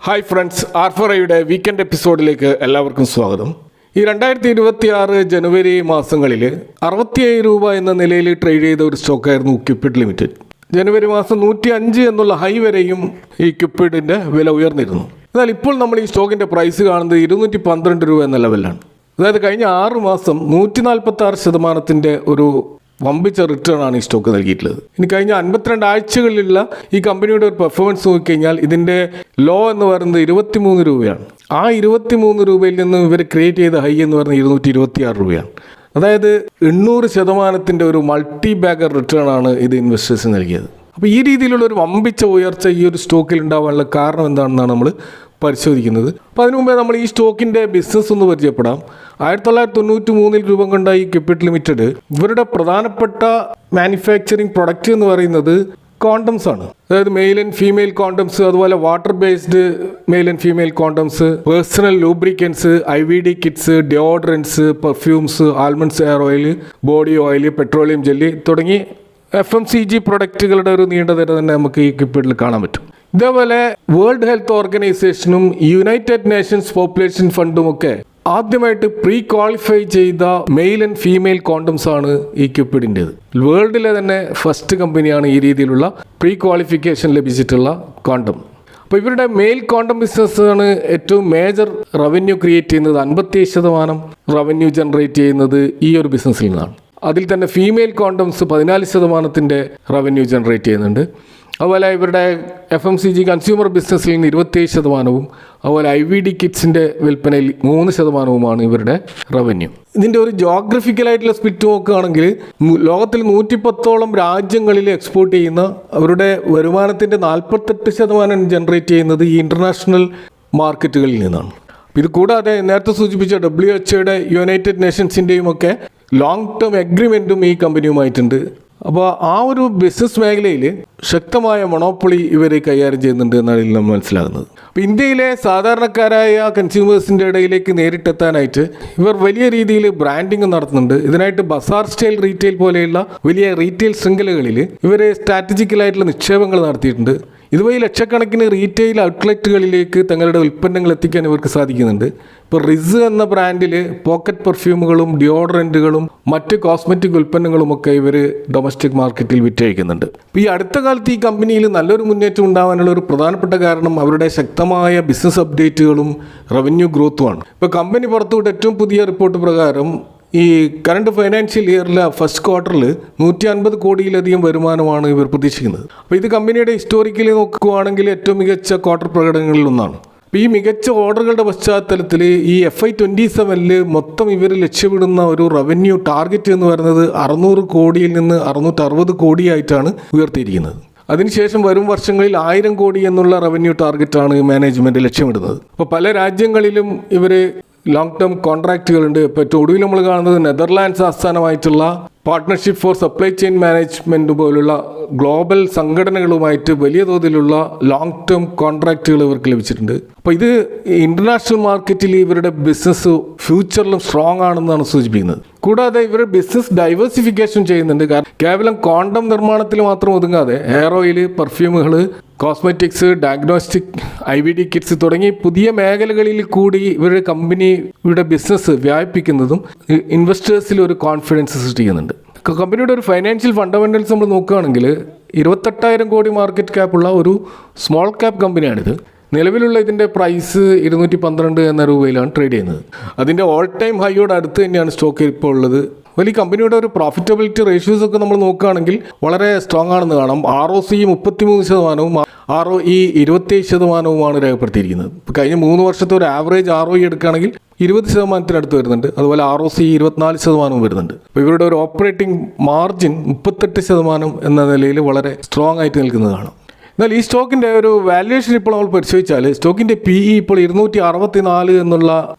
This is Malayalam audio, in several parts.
ഹായ് ഫ്രണ്ട്സ്, ആർഫറയുടെ വീക്കെൻഡ് എപ്പിസോഡിലേക്ക് എല്ലാവർക്കും സ്വാഗതം. ഈ 2026 ജനുവരി മാസങ്ങളിൽ 67 രൂപ എന്ന നിലയിൽ ട്രേഡ് ചെയ്ത ഒരു സ്റ്റോക്കായിരുന്നു ക്യൂപ്പിഡ് ലിമിറ്റഡ്. ജനുവരി മാസം 105 എന്നുള്ള ഹൈ വരെയും ഈ ക്യൂപ്പിഡിൻ്റെ വില ഉയർന്നിരുന്നു. എന്നാൽ ഇപ്പോൾ നമ്മൾ ഈ സ്റ്റോക്കിൻ്റെ പ്രൈസ് കാണുന്നത് 212 രൂപ എന്ന ലെവലാണ്. അതായത് കഴിഞ്ഞ 6 മാസം 146% ഒരു വമ്പിച്ച റിട്ടേൺ ആണ് ഈ സ്റ്റോക്ക് നൽകിയിട്ടുള്ളത്. ഇനി കഴിഞ്ഞ 52 ആഴ്ചകളിലുള്ള ഈ കമ്പനിയുടെ ഒരു പെർഫോമൻസ് നോക്കിക്കഴിഞ്ഞാൽ ഇതിൻ്റെ ലോ എന്ന് പറയുന്നത് 23 രൂപയാണ്. ആ 23 രൂപയിൽ നിന്ന് ഇവർ ക്രിയേറ്റ് ചെയ്ത ഹൈ എന്ന് പറയുന്നത് 226 രൂപയാണ്. അതായത് 800% ഒരു മൾട്ടി ബാഗർ റിട്ടേൺ ആണ് ഇത് ഇൻവെസ്റ്റേഴ്സ് നൽകിയത്. അപ്പോൾ ഈ രീതിയിലുള്ള ഒരു വമ്പിച്ച ഉയർച്ച ഈ ഒരു സ്റ്റോക്കിൽ ഉണ്ടാവാനുള്ള കാരണം എന്താണെന്നാണ് നമ്മൾ പരിശോധിക്കുന്നത്. അപ്പോൾ അതിനു മുമ്പേ നമ്മൾ ഈ സ്റ്റോക്കിൻ്റെ ബിസിനസ് ഒന്ന് പരിചയപ്പെടാം. 1993 രൂപം കൊണ്ട ഈ ക്യൂപ്പിഡ് ലിമിറ്റഡ് ഇവരുടെ പ്രധാനപ്പെട്ട മാനുഫാക്ചറിങ് പ്രൊഡക്റ്റ് എന്ന് പറയുന്നത് കോണ്ടംസ് ആണ്. അതായത് മെയിൽ ആൻഡ് ഫീമെയിൽ കോണ്ടംസ്, അതുപോലെ water based male and female condoms, personal lubricants, IVD kits, deodorants, perfumes, almonds hair oil, body oil, petroleum jelly തുടങ്ങി FMCG പ്രൊഡക്റ്റുകളുടെ ഒരു നീണ്ട നിര തന്നെ നമുക്ക് ഈ ക്യൂപ്പിഡിൽ കാണാൻ പറ്റും. ഇതേപോലെ വേൾഡ് ഹെൽത്ത് ഓർഗനൈസേഷനും യുണൈറ്റഡ് നേഷൻസ് പോപ്പുലേഷൻ ഫണ്ടും ഒക്കെ ആദ്യമായിട്ട് പ്രീ ക്വാളിഫൈ ചെയ്ത മെയിൽ ആൻഡ് ഫീമെയിൽ കോണ്ടംസ് ആണ് ഈ ക്യൂപ്പിഡിൻ്റേത്. വേൾഡിലെ തന്നെ ഫസ്റ്റ് കമ്പനിയാണ് ഈ രീതിയിലുള്ള പ്രീ ക്വാളിഫിക്കേഷൻ ലഭിച്ചിട്ടുള്ള കോണ്ടം. അപ്പോൾ ഇവരുടെ മെയിൽ കോണ്ടം ബിസിനസ് ആണ് ഏറ്റവും മേജർ റവന്യൂ ക്രിയേറ്റ് ചെയ്യുന്നത്. 57% റവന്യൂ ജനറേറ്റ് ചെയ്യുന്നത് ഈ ഒരു ബിസിനസ്സിൽ നിന്നാണ്. അതിൽ തന്നെ ഫീമെയിൽ കോണ്ടംസ് 14% റവന്യൂ ജനറേറ്റ് ചെയ്യുന്നുണ്ട്. അതുപോലെ ഇവരുടെ FMCG കൺസ്യൂമർ ബിസിനസ്സിൽ നിന്ന് 27%, അതുപോലെ IVD കിറ്റ്സിൻ്റെ വിൽപ്പനയിൽ 3%മാണ് ഇവരുടെ റവന്യൂ. ഇതിൻ്റെ ഒരു ജോഗ്രഫിക്കലായിട്ടുള്ള സ്പ്ലിറ്റ് നോക്കുകയാണെങ്കിൽ ലോകത്തിൽ 110ഓളം രാജ്യങ്ങളിൽ എക്സ്പോർട്ട് ചെയ്യുന്ന അവരുടെ വരുമാനത്തിൻ്റെ 48% ജനറേറ്റ് ചെയ്യുന്നത് ഈ ഇൻ്റർനാഷണൽ മാർക്കറ്റുകളിൽ നിന്നാണ്. ഇത് കൂടാതെ നേരത്തെ സൂചിപ്പിച്ച WHO യുണൈറ്റഡ് നേഷൻസിൻ്റെയും ഒക്കെ ലോങ് ടേം എഗ്രിമെൻറ്റും ഈ കമ്പനിയുമായിട്ടുണ്ട്. അപ്പോൾ ആ ഒരു ബിസിനസ് മേഖലയിൽ ശക്തമായ മൊണോപ്പൊളി ഇവർ കൈകാര്യം ചെയ്യുന്നുണ്ട് എന്നാണ് ഇതിൽ നമ്മൾ മനസ്സിലാകുന്നത്. അപ്പോൾ ഇന്ത്യയിലെ സാധാരണക്കാരായ കൺസ്യൂമേഴ്സിൻ്റെ ഇടയിലേക്ക് നേരിട്ടെത്താനായിട്ട് ഇവർ വലിയ രീതിയിൽ ബ്രാൻഡിങ് നടത്തുന്നുണ്ട്. ഇതിനായിട്ട് ബസാർ സ്റ്റൈൽ റീറ്റെയിൽ പോലെയുള്ള വലിയ റീറ്റെയിൽ ശൃംഖലകളിൽ ഇവർ സ്ട്രാറ്റജിക്കലായിട്ടുള്ള നിക്ഷേപങ്ങൾ നടത്തിയിട്ടുണ്ട്. ഇതുവഴി ലക്ഷക്കണക്കിന് റീറ്റെയിൽ ഔട്ട്ലെറ്റുകളിലേക്ക് തങ്ങളുടെ ഉൽപ്പന്നങ്ങൾ എത്തിക്കാൻ ഇവർക്ക് സാധിക്കുന്നുണ്ട്. ഇപ്പോൾ റിസ് എന്ന ബ്രാൻഡിൽ പോക്കറ്റ് പെർഫ്യൂമുകളും ഡിയോഡറൻറ്റുകളും മറ്റ് കോസ്മെറ്റിക് ഉൽപ്പന്നങ്ങളുമൊക്കെ ഇവർ ഡൊമസ്റ്റിക് മാർക്കറ്റിൽ വിറ്റഴിക്കുന്നുണ്ട്. ഇപ്പോൾ ഈ അടുത്ത കാലത്ത് ഈ കമ്പനിയിൽ നല്ലൊരു മുന്നേറ്റം ഉണ്ടാകാനുള്ള ഒരു പ്രധാനപ്പെട്ട കാരണം അവരുടെ ശക്തമായ ബിസിനസ് അപ്ഡേറ്റുകളും റവന്യൂ ഗ്രോത്തുമാണ്. ഇപ്പോൾ കമ്പനി പുറത്തുവിട്ട ഏറ്റവും പുതിയ റിപ്പോർട്ട് പ്രകാരം ഈ കറണ്ട് ഫൈനാൻഷ്യൽ ഇയറിലെ ഫസ്റ്റ് ക്വാർട്ടറിൽ 150 കോടിയിലധികം വരുമാനമാണ് ഇവർ പ്രതീക്ഷിക്കുന്നത്. അപ്പോൾ ഇത് കമ്പനിയുടെ ഹിസ്റ്റോറിക്കലി നോക്കുകയാണെങ്കിൽ ഏറ്റവും മികച്ച ക്വാർട്ടർ പ്രകടനങ്ങളിൽ ഒന്നാണ്. അപ്പോൾ ഈ മികച്ച ഓർഡറുകളുടെ പശ്ചാത്തലത്തിൽ ഈ FY27 മൊത്തം ഇവർ ലക്ഷ്യമിടുന്ന ഒരു റവന്യൂ ടാർഗറ്റ് എന്ന് പറയുന്നത് 600 കോടിയിൽ നിന്ന് 660 കോടിയായിട്ടാണ് ഉയർത്തിയിരിക്കുന്നത്. അതിനുശേഷം വരും വർഷങ്ങളിൽ 1000 കോടി എന്നുള്ള റവന്യൂ ടാർഗറ്റാണ് മാനേജ്മെൻറ്റ് ലക്ഷ്യമിടുന്നത്. അപ്പോൾ പല രാജ്യങ്ങളിലും ഇവർ ലോങ് ടേം കോൺട്രാക്റ്റുകളുണ്ട്. ഇപ്പോൾ ഏറ്റവും ഒടുവിൽ നമ്മൾ കാണുന്നത് നെതർലാൻഡ്സ് ആസ്ഥാനമായിട്ടുള്ള partnership for supply chain management പോലുള്ള ഗ്ലോബൽ സംഘടനകളുമായിട്ട് വലിയ തോതിലുള്ള ലോങ് ടേം കോൺട്രാക്റ്റുകൾ ഇവർക്ക് ലഭിച്ചിട്ടുണ്ട്. അപ്പോൾ ഇത് ഇൻ്റർനാഷണൽ മാർക്കറ്റിൽ ഇവരുടെ ബിസിനസ് ഫ്യൂച്ചറിലും സ്ട്രോങ് ആണെന്നാണ് സൂചിപ്പിക്കുന്നത്. കൂടാതെ ഇവർ ബിസിനസ് ഡൈവേഴ്സിഫിക്കേഷൻ ചെയ്യുന്നുണ്ട്. കാരണം കേവലം കോണ്ടം നിർമ്മാണത്തിൽ മാത്രം ഒതുങ്ങാതെ ഹെയർ ഓയിൽ, പെർഫ്യൂമുകൾ, കോസ്മെറ്റിക്സ്, ഡയഗ്നോസ്റ്റിക്, IVD കിറ്റ്സ് തുടങ്ങി പുതിയ മേഖലകളിൽ കൂടി ഇവരുടെ കമ്പനിയുടെ ബിസിനസ് വ്യാപിപ്പിക്കുന്നതും ഇൻവെസ്റ്റേഴ്സിൽ ഒരു കോൺഫിഡൻസ് സൃഷ്ടിക്കുന്നുണ്ട്. കമ്പനിയുടെ ഒരു ഫൈനാൻഷ്യൽ ഫണ്ടമെൻ്റൽസ് നമ്മൾ നോക്കുകയാണെങ്കിൽ 28,000 കോടി മാർക്കറ്റ് ക്യാപ്പുള്ള ഒരു സ്മോൾ ക്യാപ്പ് കമ്പനിയാണിത്. നിലവിലുള്ള ഇതിൻ്റെ പ്രൈസ് 212 എന്ന രൂപയിലാണ് ട്രേഡ് ചെയ്യുന്നത്. അതിൻ്റെ ഓൾ ടൈം ഹൈയോട് അടുത്ത് തന്നെയാണ് സ്റ്റോക്ക് ഇപ്പോൾ ഉള്ളത്. വലിയ കമ്പനിയുടെ ഒരു പ്രോഫിറ്റബിലിറ്റി റേഷ്യോസ് ഒക്കെ നമ്മൾ നോക്കുകയാണെങ്കിൽ വളരെ സ്ട്രോങ് ആണെന്ന് കാണാം. ROC 33%, ROE 27%മാണ് രേഖപ്പെടുത്തിയിരിക്കുന്നത്. ഇപ്പോൾ കഴിഞ്ഞ 3 വർഷത്തെ ഒരു ആവറേജ് ROE എടുക്കുകയാണെങ്കിൽ 20%-അടുത്ത് വരുന്നുണ്ട്. അതുപോലെ ROC 24% വരുന്നുണ്ട്. അപ്പോൾ ഇവരുടെ ഒരു ഓപ്പറേറ്റിംഗ് മാർജിൻ 38% എന്ന നിലയിൽ വളരെ സ്ട്രോങ് ആയിട്ട് നിൽക്കുന്നതാണ്. എന്നാൽ ഈ സ്റ്റോക്കിൻ്റെ ഒരു വാല്യുവേഷൻ ഇപ്പോൾ നമ്മൾ പരിശോധിച്ചാൽ സ്റ്റോക്കിൻ്റെ PE ഇപ്പോൾ 264 എന്നുള്ള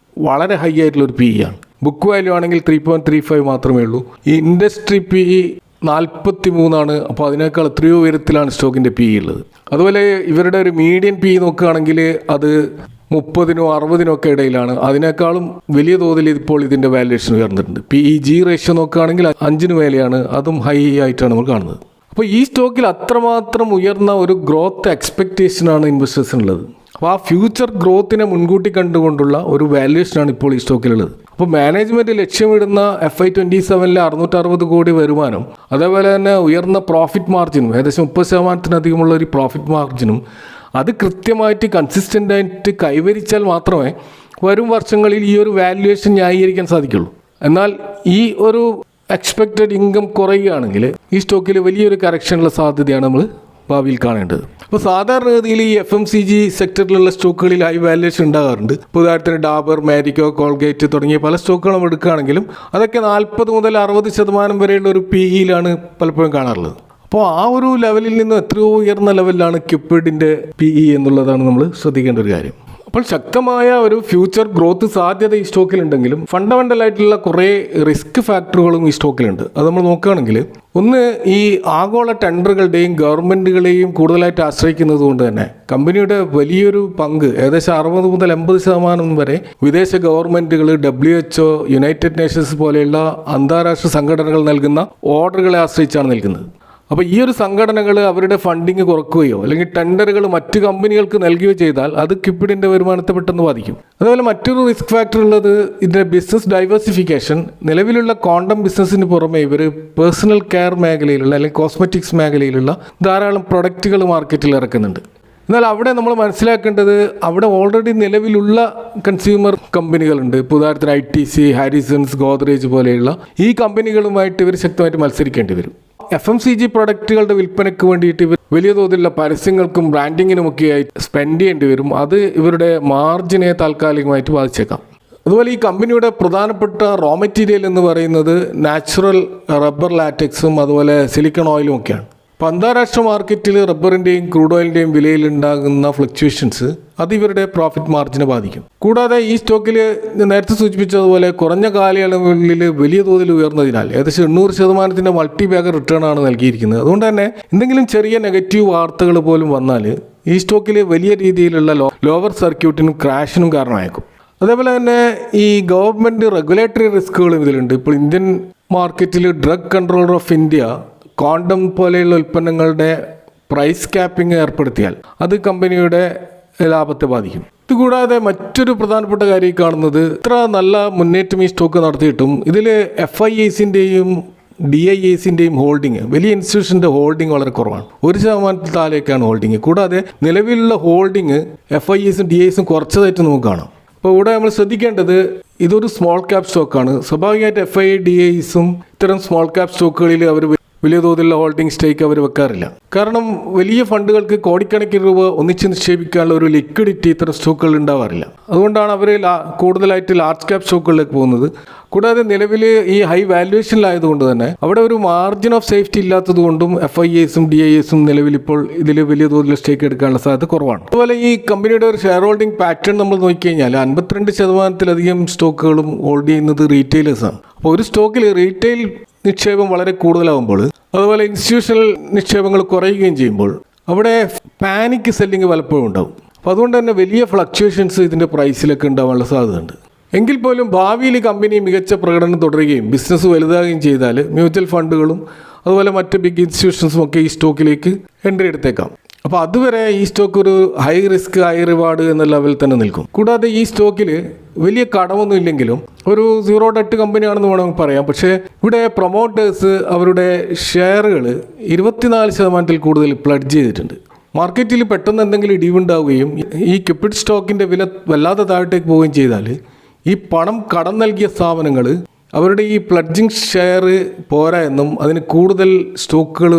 വളരെ ഹൈ ആയിട്ടുള്ള ഒരു PE ആണ്. ബുക്ക് വാല്യൂ ആണെങ്കിൽ 3.35 മാത്രമേ ഉള്ളൂ. ഈ ഇൻഡസ്ട്രി PE 43 അപ്പോൾ അതിനേക്കാൾ എത്രയോ ഉയരത്തിലാണ് സ്റ്റോക്കിൻ്റെ PE ഉള്ളത്. അതുപോലെ ഇവരുടെ ഒരു മീഡിയൻ PE നോക്കുകയാണെങ്കിൽ അത് 30-നും 60-നും ഒക്കെ ഇടയിലാണ്. അതിനേക്കാളും വലിയ തോതിൽ ഇപ്പോൾ ഇതിൻ്റെ വാല്യുവേഷൻ ഉയർന്നിട്ടുണ്ട്. PEG റേഷ്യോ നോക്കുകയാണെങ്കിൽ 5 മേലെയാണ്. അതും ഹൈ ആയിട്ടാണ് നമ്മൾ കാണുന്നത്. അപ്പോൾ ഈ സ്റ്റോക്കിൽ അത്രമാത്രം ഉയർന്ന ഒരു ഗ്രോത്ത് എക്സ്പെക്റ്റേഷനാണ് ഇൻവെസ്റ്റേഴ്സിനുള്ളത്. അപ്പോൾ ആ ഫ്യൂച്ചർ ഗ്രോത്തിനെ മുൻകൂട്ടി കണ്ടുകൊണ്ടുള്ള ഒരു വാല്യുവേഷനാണ് ഇപ്പോൾ ഈ സ്റ്റോക്കിലുള്ളത്. അപ്പോൾ മാനേജ്മെൻറ്റ് ലക്ഷ്യമിടുന്ന FY27 660 കോടി വരുമാനം, അതേപോലെ തന്നെ ഉയർന്ന പ്രോഫിറ്റ് മാർജിനും ഏകദേശം 30%-അധികമുള്ള ഒരു പ്രോഫിറ്റ് മാർജിനും അത് കൃത്യമായിട്ട് കൺസിസ്റ്റൻ്റായിട്ട് കൈവരിച്ചാൽ മാത്രമേ വരും വർഷങ്ങളിൽ ഈ ഒരു വാല്യുവേഷൻ ന്യായീകരിക്കാൻ സാധിക്കുള്ളൂ. എന്നാൽ ഈ ഒരു എക്സ്പെക്റ്റഡ് ഇൻകം കുറയുകയാണെങ്കിൽ ഈ സ്റ്റോക്കിൽ വലിയൊരു കറക്ഷനുള്ള സാധ്യതയാണ് നമ്മൾ ഭാവിയിൽ കാണേണ്ടത്. അപ്പോൾ സാധാരണഗതിയിൽ ഈ FMCG സെക്ടറിലുള്ള സ്റ്റോക്കുകളിൽ ഹൈ വാല്യുവേഷൻ ഉണ്ടാകാറുണ്ട്. ഉദാഹരണത്തിന് ഡാബർ, മാരിക്കോ, കോൾഗേറ്റ് തുടങ്ങിയ പല സ്റ്റോക്കുകളും എടുക്കുകയാണെങ്കിലും അതൊക്കെ 40 മുതൽ 60% വരെയുള്ള ഒരു PE-യിലാണ് പലപ്പോഴും കാണാറുള്ളത്. അപ്പോൾ ആ ഒരു ലെവലിൽ നിന്ന് എത്രയോ ഉയർന്ന ലെവലിലാണ് ക്യുപ്പിഡിൻ്റെ PE എന്നുള്ളതാണ് നമ്മൾ ശ്രദ്ധിക്കേണ്ട ഒരു കാര്യം. അപ്പോൾ ശക്തമായ ഒരു ഫ്യൂച്ചർ ഗ്രോത്ത് സാധ്യത ഈ സ്റ്റോക്കിലുണ്ടെങ്കിലും ഫണ്ടമെൻ്റലായിട്ടുള്ള കുറേ റിസ്ക് ഫാക്ടറുകളും ഈ സ്റ്റോക്കിലുണ്ട്. അത് നമ്മൾ നോക്കുകയാണെങ്കിൽ ഒന്ന്, ഈ ആഗോള ടെൻഡറുകളുടെയും ഗവൺമെൻറ്റുകളെയും കൂടുതലായിട്ട് ആശ്രയിക്കുന്നത് കൊണ്ട് തന്നെ കമ്പനിയുടെ വലിയൊരു പങ്ക് ഏകദേശം 60 മുതൽ 80% വരെ വിദേശ ഗവൺമെൻറ്റുകൾ, WHO, യുണൈറ്റഡ് നേഷൻസ് പോലെയുള്ള അന്താരാഷ്ട്ര സംഘടനകൾ നൽകുന്ന ഓർഡറുകളെ ആശ്രയിച്ചാണ് നിൽക്കുന്നത്. അപ്പോൾ ഈ ഒരു സംഘടനകൾ അവരുടെ ഫണ്ടിങ് കുറക്കുകയോ അല്ലെങ്കിൽ ടെൻഡറുകൾ മറ്റ് കമ്പനികൾക്ക് നൽകുകയോ ചെയ്താൽ അത് ക്യുപ്പിഡിൻ്റെ വരുമാനത്തെ പെട്ടെന്ന് ബാധിക്കും. അതുപോലെ മറ്റൊരു റിസ്ക് ഫാക്ടർ ഉള്ളത് ഇതിൻ്റെ ബിസിനസ് ഡൈവേഴ്സിഫിക്കേഷൻ. നിലവിലുള്ള കോണ്ടം ബിസിനസ്സിന് പുറമെ ഇവർ പേഴ്സണൽ കെയർ മേഖലയിലുള്ള അല്ലെങ്കിൽ കോസ്മെറ്റിക്സ് മേഖലയിലുള്ള ധാരാളം പ്രൊഡക്റ്റുകൾ മാർക്കറ്റിൽ ഇറക്കുന്നുണ്ട്. എന്നാൽ അവിടെ നമ്മൾ മനസ്സിലാക്കേണ്ടത് അവിടെ ഓൾറെഡി നിലവിലുള്ള കൺസ്യൂമർ കമ്പനികളുണ്ട്. ഇപ്പോൾ ഉദാഹരണത്തിന് ITC, ഹാരിസൺസ്, ഗോദ്രേജ് പോലെയുള്ള ഈ കമ്പനികളുമായിട്ട് ഇവർ ശക്തമായിട്ട് മത്സരിക്കേണ്ടി വരും. FMCG പ്രൊഡക്റ്റുകളുടെ വിൽപ്പനയ്ക്ക് വേണ്ടിയിട്ട് ഇവർ വലിയ തോതിലുള്ള പരസ്യങ്ങൾക്കും ബ്രാൻഡിങ്ങിനുമൊക്കെയായി സ്പെൻഡ് ചെയ്യേണ്ടി വരും. അത് ഇവരുടെ മാർജിനെ താൽക്കാലികമായിട്ട് ബാധിച്ചേക്കാം. അതുപോലെ ഈ കമ്പനിയുടെ പ്രധാനപ്പെട്ട റോ മെറ്റീരിയൽ എന്ന് പറയുന്നത് നാച്ചുറൽ റബ്ബർ ലാറ്റക്സും അതുപോലെ സിലിക്കൺ ഓയിലും ഒക്കെയാണ്. അപ്പോൾ അന്താരാഷ്ട്ര മാർക്കറ്റിൽ റബ്ബറിൻ്റെയും ക്രൂഡ് ഓയിലിൻ്റെയും വിലയിലുണ്ടാകുന്ന ഫ്ലക്ച്വേഷൻസ് അത് ഇവരുടെ പ്രോഫിറ്റ് മാർജിനെ ബാധിക്കും. കൂടാതെ ഈ സ്റ്റോക്കിൽ നേരത്തെ സൂചിപ്പിച്ചതുപോലെ കുറഞ്ഞ കാലയളവുകളിൽ വലിയ തോതിൽ ഉയർന്നതിനാൽ ഏകദേശം 800% മൾട്ടി ബാഗർ റിട്ടേൺ ആണ് നൽകിയിരിക്കുന്നത്. അതുകൊണ്ട് തന്നെ എന്തെങ്കിലും ചെറിയ നെഗറ്റീവ് വാർത്തകൾ പോലും വന്നാൽ ഈ സ്റ്റോക്കിൽ വലിയ രീതിയിലുള്ള ലോവർ സർക്യൂട്ടിനും ക്രാഷിനും കാരണമായേക്കും. അതേപോലെ തന്നെ ഈ ഗവൺമെൻറ് റെഗുലേറ്ററി റിസ്കുകളും ഇതിലുണ്ട്. ഇപ്പോൾ ഇന്ത്യൻ മാർക്കറ്റിൽ drug controller of India condom പോലെയുള്ള ഉൽപ്പന്നങ്ങളുടെ പ്രൈസ് ക്യാപ്പിംഗ് ഏർപ്പെടുത്തിയാൽ അത് കമ്പനിയുടെ ലാഭത്തെ ബാധിക്കും. ഇതുകൂടാതെ മറ്റൊരു പ്രധാനപ്പെട്ട കാര്യം കാണുന്നത്, ഇത്ര നല്ല മുന്നേറ്റം ഈ സ്റ്റോക്ക് നടത്തിയിട്ടും ഇതിൽ FIAസിൻ്റെയും DIAസിൻ്റെയും ഹോൾഡിങ്, വലിയ ഇൻസ്റ്റിറ്റ്യൂഷൻ്റെ ഹോൾഡിങ് വളരെ കുറവാണ്. 1% താഴേക്കാണ് ഹോൾഡിങ്. കൂടാതെ നിലവിലുള്ള ഹോൾഡിങ് FIAസും DIAസും കുറച്ചതായിട്ട് നമുക്ക് കാണാം. അപ്പോൾ ഇവിടെ നമ്മൾ ശ്രദ്ധിക്കേണ്ടത് ഇതൊരു സ്മോൾ ക്യാപ് സ്റ്റോക്കാണ്. സ്വാഭാവികമായിട്ട് FIA, DIAസും ഇത്തരം സ്മോൾ ക്യാപ് സ്റ്റോക്കുകളിൽ അവർ വലിയ തോതിലുള്ള ഹോൾഡിംഗ് സ്റ്റേക്ക് അവർ വെക്കാറില്ല. കാരണം വലിയ ഫണ്ടുകൾക്ക് കോടിക്കണക്കിന് രൂപ ഒന്നിച്ച് നിക്ഷേപിക്കാനുള്ള ഒരു ലിക്വിഡിറ്റി ഇത്തരം സ്റ്റോക്കുകൾ ഉണ്ടാവാറില്ല. അതുകൊണ്ടാണ് അവർ കൂടുതലായിട്ട് ലാർജ് ക്യാപ് സ്റ്റോക്കുകളിലേക്ക് പോകുന്നത്. കൂടാതെ നിലവിൽ ഈ ഹൈ വാല്യുവേഷനിലായതുകൊണ്ട് തന്നെ അവിടെ ഒരു മാർജിൻ ഓഫ് സേഫ്റ്റി ഇല്ലാത്തത് കൊണ്ടും FIAസും DIAസും നിലവിൽ ഇപ്പോൾ ഇതിൽ വലിയ തോതിൽ സ്റ്റേക്ക് എടുക്കാനുള്ള സാധ്യത കുറവാണ്. അതുപോലെ ഈ കമ്പനിയുടെ ഒരു ഷെയർ ഹോൾഡിംഗ് പാറ്റേൺ നമ്മൾ നോക്കിക്കഴിഞ്ഞാൽ 52%-ലധികം സ്റ്റോക്കുകളും ഹോൾഡ് ചെയ്യുന്നത് റീറ്റെയിലേഴ്സാണ്. അപ്പോൾ ഒരു സ്റ്റോക്കിൽ റീറ്റെയിൽ നിക്ഷേപം വളരെ കൂടുതലാകുമ്പോൾ, അതുപോലെ ഇൻസ്റ്റിറ്റ്യൂഷണൽ നിക്ഷേപങ്ങൾ കുറയുകയും ചെയ്യുമ്പോൾ അവിടെ പാനിക് സെല്ലിങ് പലപ്പോഴും ഉണ്ടാകും. അപ്പോൾ അതുകൊണ്ട് തന്നെ വലിയ ഫ്ലക്ച്വേഷൻസ് ഇതിൻ്റെ പ്രൈസിലൊക്കെ ഉണ്ടാകാനുള്ള സാധ്യതയുണ്ട്. എങ്കിൽ പോലും ഭാവിയിൽ കമ്പനി മികച്ച പ്രകടനം തുടരുകയും ബിസിനസ് വലുതാകുകയും ചെയ്താൽ മ്യൂച്വൽ ഫണ്ടുകളും അതുപോലെ മറ്റ് ബിഗ് ഇൻസ്റ്റിറ്റ്യൂഷൻസും ഒക്കെ ഈ സ്റ്റോക്കിലേക്ക് എൻട്രി എടുത്തേക്കാം. അപ്പോൾ അതുവരെ ഈ സ്റ്റോക്ക് ഒരു ഹൈ റിസ്ക് ഹൈ റിവാർഡ് എന്ന ലെവലിൽ തന്നെ നിൽക്കും. കൂടാതെ ഈ സ്റ്റോക്കിൽ വലിയ കടമൊന്നും ഇല്ലെങ്കിലും ഒരു 0 ഡെറ്റ് കമ്പനിയാണെന്ന് വേണമെങ്കിൽ പറയാം. പക്ഷേ ഇവിടെ പ്രൊമോട്ടേഴ്സ് അവരുടെ ഷെയറുകൾ 24% കൂടുതൽ പ്ലഡ്ജ് ചെയ്തിട്ടുണ്ട്. മാർക്കറ്റിൽ പെട്ടെന്ന് എന്തെങ്കിലും ഇടിവുണ്ടാവുകയും ഈ ക്യുപ്പിഡ് സ്റ്റോക്കിൻ്റെ വില വല്ലാതെ താഴത്തേക്ക് പോവുകയും ചെയ്താൽ ഈ പണം കടം നൽകിയ സ്ഥാപനങ്ങൾ അവരുടെ ഈ പ്ലഡ്ജിങ് ഷെയർ പോരാ എന്നും അതിന് കൂടുതൽ സ്റ്റോക്കുകൾ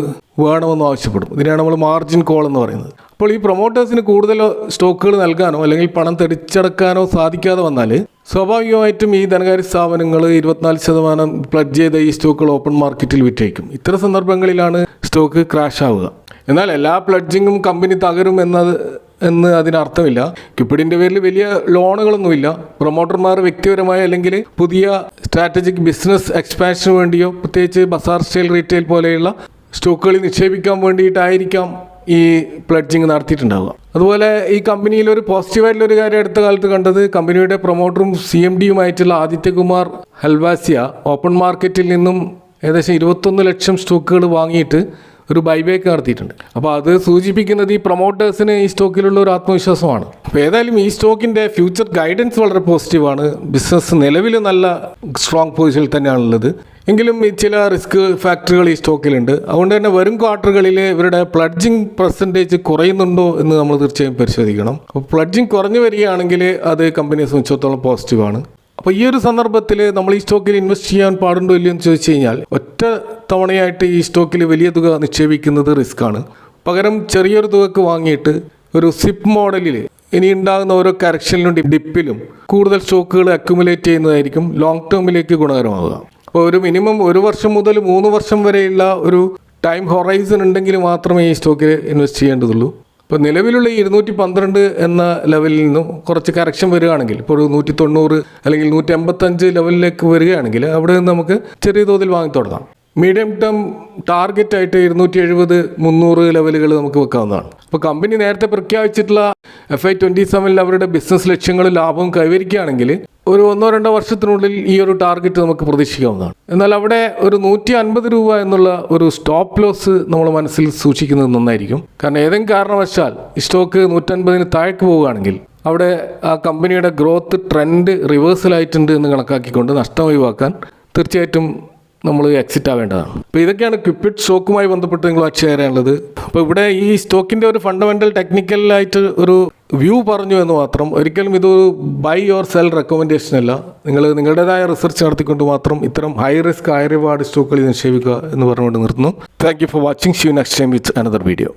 വേണമെന്നും ആവശ്യപ്പെടും. ഇതിനാണ് നമ്മൾ മാർജിൻ കോൾ എന്ന് പറയുന്നത്. അപ്പോൾ ഈ പ്രൊമോട്ടേഴ്സിന് കൂടുതൽ സ്റ്റോക്കുകൾ നൽകാനോ അല്ലെങ്കിൽ പണം തിരിച്ചടക്കാനോ സാധിക്കാതെ വന്നാൽ സ്വാഭാവികമായിട്ടും ഈ ധനകാര്യ സ്ഥാപനങ്ങൾ 24% പ്ലഡ്ജ് ചെയ്ത ഈ സ്റ്റോക്കുകൾ ഓപ്പൺ മാർക്കറ്റിൽ വിറ്റഴിക്കും. ഇത്തരം സന്ദർഭങ്ങളിലാണ് സ്റ്റോക്ക് ക്രാഷ് ആവുക. എന്നാൽ എല്ലാ പ്ലഡ്ജിങ്ങും കമ്പനി തകരും എന്ന് അതിനർത്ഥമില്ല. ക്യുപ്പിഡിൻ്റെ പേരിൽ വലിയ ലോണുകളൊന്നുമില്ല. പ്രൊമോട്ടർമാർ വ്യക്തിപരമായ അല്ലെങ്കിൽ പുതിയ സ്ട്രാറ്റജിക് ബിസിനസ് എക്സ്പാൻഷന് വേണ്ടിയോ പ്രത്യേകിച്ച് ബസാർ സ്റ്റൈൽ റീറ്റെയിൽ പോലെയുള്ള സ്റ്റോക്കുകളിൽ നിക്ഷേപിക്കാൻ വേണ്ടിയിട്ടായിരിക്കാം ഈ പ്ലഡ്ജിങ് നടത്തിയിട്ടുണ്ടാവുക. അതുപോലെ ഈ കമ്പനിയിൽ ഒരു പോസിറ്റീവായിട്ടുള്ളൊരു കാര്യം അടുത്ത കാലത്ത് കണ്ടത്, കമ്പനിയുടെ പ്രൊമോട്ടറും CMDയുമായിട്ടുള്ള ആദിത്യകുമാർ ഹൽവാസിയ ഓപ്പൺ മാർക്കറ്റിൽ നിന്നും ഏകദേശം 21 ലക്ഷം സ്റ്റോക്കുകൾ വാങ്ങിയിട്ട് ഒരു ബൈബാക്ക് നടത്തിയിട്ടുണ്ട്. അപ്പോൾ അത് സൂചിപ്പിക്കുന്നത് ഈ പ്രൊമോട്ടേഴ്സിന് ഈ സ്റ്റോക്കിലുള്ള ഒരു ആത്മവിശ്വാസമാണ്. അപ്പോൾ ഏതായാലും ഈ സ്റ്റോക്കിൻ്റെ ഫ്യൂച്ചർ ഗൈഡൻസ് വളരെ പോസിറ്റീവാണ്. ബിസിനസ് നിലവിൽ നല്ല സ്ട്രോങ് പൊസിഷനിൽ തന്നെയാണുള്ളത്. എങ്കിലും ഈ ചില റിസ്ക് ഫാക്ടറുകൾ ഈ സ്റ്റോക്കിലുണ്ട്. അതുകൊണ്ട് തന്നെ വരും ക്വാർട്ടറുകളിൽ ഇവരുടെ പ്ലഡ്ജിങ് പെർസെൻറ്റേജ് കുറയുന്നുണ്ടോ എന്ന് നമ്മൾ തീർച്ചയായും പരിശോധിക്കണം. അപ്പോൾ പ്ലഡ്ജിങ് കുറഞ്ഞു വരികയാണെങ്കിൽ അത് കമ്പനിയെ സംബന്ധിച്ചിടത്തോളം പോസിറ്റീവാണ്. അപ്പോൾ ഈ ഒരു സന്ദർഭത്തിൽ നമ്മൾ ഈ സ്റ്റോക്കിൽ ഇൻവെസ്റ്റ് ചെയ്യാൻ പാടുണ്ടോ ഇല്ലയോ എന്ന് ചോദിച്ചു കഴിഞ്ഞാൽ ഒറ്റ തവണയായിട്ട് ഈ സ്റ്റോക്കിൽ വലിയ തുക നിക്ഷേപിക്കുന്നത് റിസ്ക്കാണ്. പകരം ചെറിയൊരു തുകക്ക് വാങ്ങിയിട്ട് ഒരു സിപ്പ് മോഡലിൽ ഇനി ഉണ്ടാകുന്ന ഓരോ കറക്ഷനിലും ഡിപ്പിലും കൂടുതൽ സ്റ്റോക്കുകൾ അക്യുമുലേറ്റ് ചെയ്യുന്നതായിരിക്കും ലോങ് ടേമിലേക്ക് ഗുണകരമാവുക. അപ്പോൾ ഒരു മിനിമം 1 വർഷം മുതൽ 3 വർഷം വരെയുള്ള ഒരു ടൈം ഹൊറൈസൺ ഉണ്ടെങ്കിൽ മാത്രമേ ഈ സ്റ്റോക്കിൽ ഇൻവെസ്റ്റ് ചെയ്യേണ്ടതുള്ളൂ. ഇപ്പോൾ നിലവിലുള്ള 212 എന്ന ലെവലിൽ നിന്നും കുറച്ച് കറക്ഷൻ വരികയാണെങ്കിൽ, ഇപ്പോൾ ഒരു 190 അല്ലെങ്കിൽ 185 ലെവലിലേക്ക് വരികയാണെങ്കിൽ അവിടെ നിന്ന് നമുക്ക് ചെറിയ തോതിൽ വാങ്ങി തുടങ്ങാം. മീഡിയം ടേം ടാർഗറ്റായിട്ട് 270, 300 ലെവലുകൾ നമുക്ക് വെക്കാവുന്നതാണ്. അപ്പോൾ കമ്പനി നേരത്തെ പ്രഖ്യാപിച്ചിട്ടുള്ള FY27 അവരുടെ ബിസിനസ് ലക്ഷ്യങ്ങളും ലാഭവും കൈവരിക്കുകയാണെങ്കിൽ ഒരു 1-2 വർഷത്തിനുള്ളിൽ ഈ ഒരു ടാർഗറ്റ് നമുക്ക് പ്രതീക്ഷിക്കാവുന്നതാണ്. എന്നാൽ അവിടെ ഒരു 150 രൂപ എന്നുള്ള ഒരു സ്റ്റോപ്പ് ലോസ് നമ്മൾ മനസ്സിൽ സൂക്ഷിക്കുന്നത് നന്നായിരിക്കും. കാരണം ഏതെങ്കിലും കാരണവശാൽ ഈ സ്റ്റോക്ക് 150 താഴേക്ക് പോവുകയാണെങ്കിൽ അവിടെ ആ കമ്പനിയുടെ ഗ്രോത്ത് ട്രെൻഡ് റിവേഴ്സലായിട്ടുണ്ട് എന്ന് കണക്കാക്കിക്കൊണ്ട് നഷ്ടം ഒഴിവാക്കാൻ തീർച്ചയായിട്ടും നമ്മൾ എക്സിറ്റ് ആവേണ്ടതാണ്. അപ്പോൾ ഇതൊക്കെയാണ് ക്വിപ്പിഡ് സ്റ്റോക്കുമായി ബന്ധപ്പെട്ട് നിങ്ങളുമായി ഷെയർ ചെയ്യാനുള്ളത്. അപ്പോൾ ഇവിടെ ഈ സ്റ്റോക്കിൻ്റെ ഒരു ഫണ്ടമെൻ്റൽ ടെക്നിക്കലായിട്ട് ഒരു വ്യൂ പറഞ്ഞു എന്ന് മാത്രം. ഒരിക്കലും ഇതൊരു ബൈ ഓർ സെൽ റെക്കമെൻഡേഷൻ അല്ല. നിങ്ങൾ നിങ്ങളുടേതായ റിസർച്ച് നടത്തിക്കൊണ്ട് മാത്രം ഇത്തരം ഹൈ റിസ്ക് ഹൈ റിവാർഡ് സ്റ്റോക്കുകളിൽ നിക്ഷേപിക്കുക എന്ന് പറഞ്ഞുകൊണ്ട് നിർത്തുന്നു. Thank you for watching. See you next time with another video.